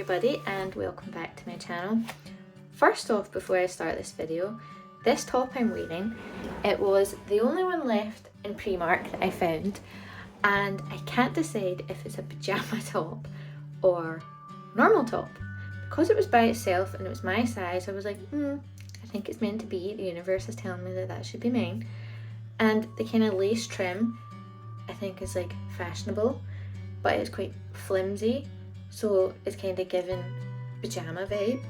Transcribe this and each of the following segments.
everybody and welcome back to my channel. First off, before I start this video, this top I'm wearing, it was the only one left in Primark that I found, and I can't decide if it's a pyjama top or normal top. Because it was by itself and it was my size, I was like, I think it's meant to be. The universe is telling me that that should be mine. And the kind of lace trim I think is like fashionable, but it's quite flimsy, so it's kind of giving pyjama vibe.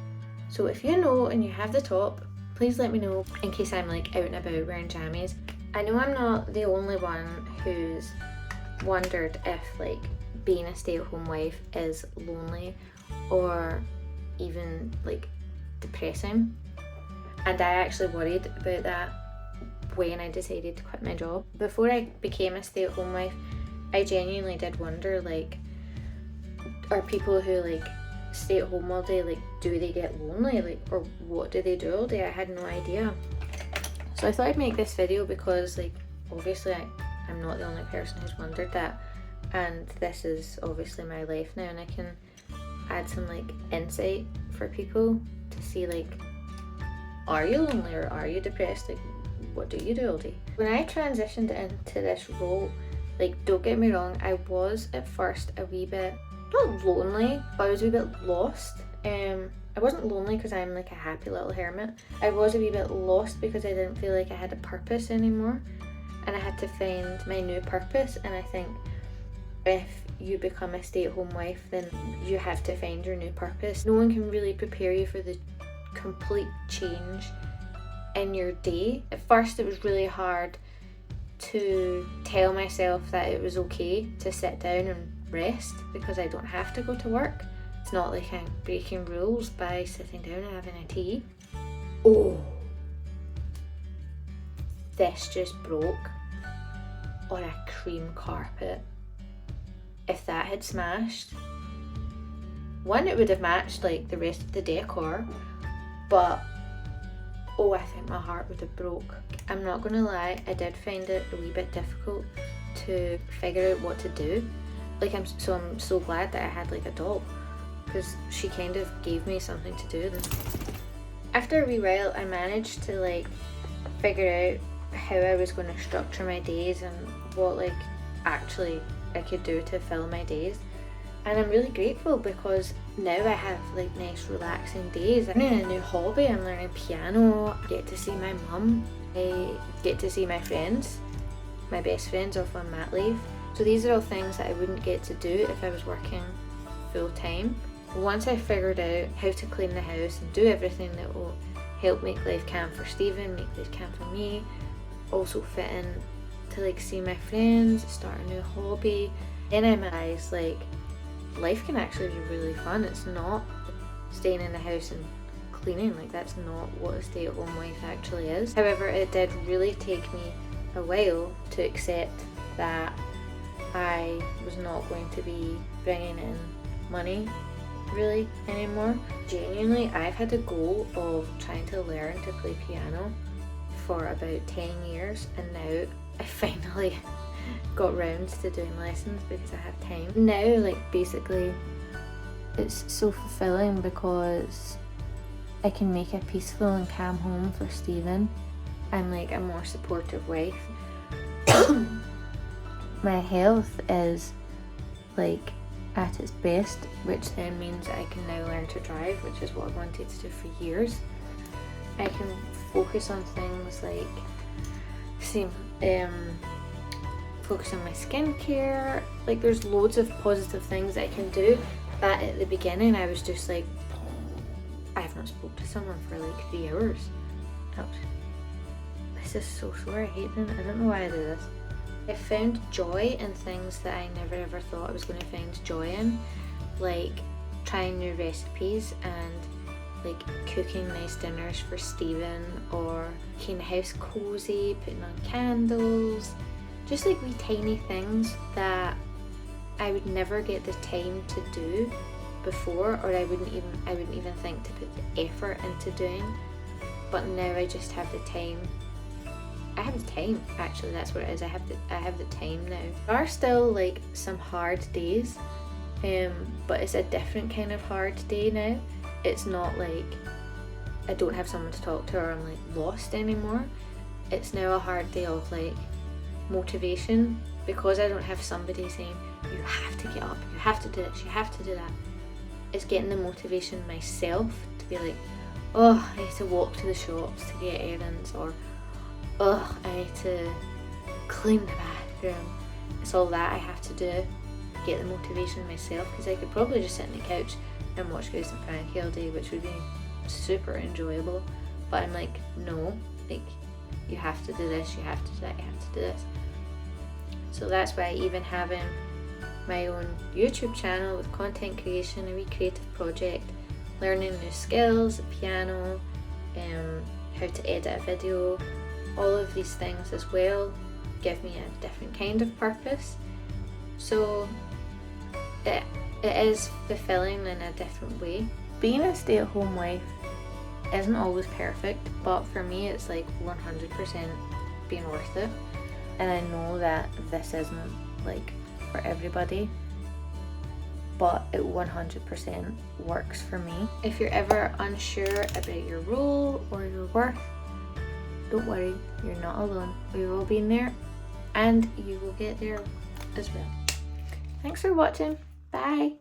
So if you know and you have the top, please let me know in case I'm like out and about wearing jammies. I know I'm not the only one who's wondered if like being a stay-at-home wife is lonely or even like depressing, and I actually worried about that when I decided to quit my job. Before I became a stay-at-home wife, I genuinely did wonder, like, are people who like stay at home all day, like, do they get lonely, like, or what do they do all day? I had no idea. So I thought I'd make this video because, like, obviously I'm not the only person who's wondered that, and this is obviously my life now, and I can add some like insight for people to see, like, are you lonely or are you depressed? Like, what do you do all day? When I transitioned into this role, like, don't get me wrong, I was at first a wee bit, not lonely, but I was a wee bit lost. I wasn't lonely because I'm like a happy little hermit. I was a wee bit lost because I didn't feel like I had a purpose anymore, and I had to find my new purpose. And I think if you become a stay-at-home wife, then you have to find your new purpose. No one can really prepare you for the complete change in your day. At first it was really hard to tell myself that it was okay to sit down and rest because I don't have to go to work. It's not like I'm breaking rules by sitting down and having a tea. Oh, this just broke on a cream carpet. If that had smashed, one, it would have matched like the rest of the decor, but oh, I think my heart would have broke. I'm not gonna lie, I did find it a wee bit difficult to figure out what to do. Like, I'm so glad that I had like a doll, because she kind of gave me something to do. After a wee while, I managed to like figure out how I was going to structure my days and what like actually I could do to fill my days. And I'm really grateful because now I have like nice relaxing days. I'm learning a new hobby, I'm learning piano, I get to see my mum, I get to see my friends, my best friends off on mat leave. So these are all things that I wouldn't get to do if I was working full time. Once I figured out how to clean the house and do everything that will help make life calm for Stephen, make life calm for me, also fit in to like see my friends, start a new hobby, then I realised like life can actually be really fun. It's not staying in the house and cleaning, like that's not what a stay-at-home wife actually is. However, it did really take me a while to accept that I was not going to be bringing in money really anymore. Genuinely, I've had a goal of trying to learn to play piano for about 10 years, and now I finally got round to doing lessons because I have time. Now, like, basically it's so fulfilling because I can make a peaceful and calm home for Stephen. I'm like a more supportive wife. My health is like at its best, which then means I can now learn to drive, which is what I wanted to do for years. I can focus on things like focus on my skincare. Like, there's loads of positive things I can do that at the beginning I was just like, I have not spoken to someone for like 3 hours. Ouch. This is so sore, I hate them. I don't know why I do this. I found joy in things that I never ever thought I was going to find joy in, like trying new recipes and like cooking nice dinners for Stephen, or keeping the house cozy, putting on candles, just like wee tiny things that I would never get the time to do before, or I wouldn't even think to put the effort into doing, but now I just have the time. I have the time, actually, that's what it is. I have the time now. There are still like some hard days, but it's a different kind of hard day now. It's not like I don't have someone to talk to or I'm like lost anymore. It's now a hard day of like motivation, because I don't have somebody saying you have to get up, you have to do this, you have to do that. It's getting the motivation myself to be like, oh, I need to walk to the shops to get errands, or oh, I need to clean the bathroom. It's all that I have to do, get the motivation myself, because I could probably just sit on the couch and watch Grace and Frankie all day, which would be super enjoyable. But I'm like, no, like you have to do this, you have to do that, you have to do this. So that's why even having my own YouTube channel with content creation, a wee creative project, learning new skills, the piano, how to edit a video, all of these things as well give me a different kind of purpose. So it is fulfilling in a different way. Being a stay-at-home wife isn't always perfect, but for me it's like 100% being worth it. And I know that this isn't like for everybody, but it 100% works for me. If you're ever unsure about your role or your worth, don't worry, you're not alone. We've all been there, and you will get there as well. Thanks for watching. Bye.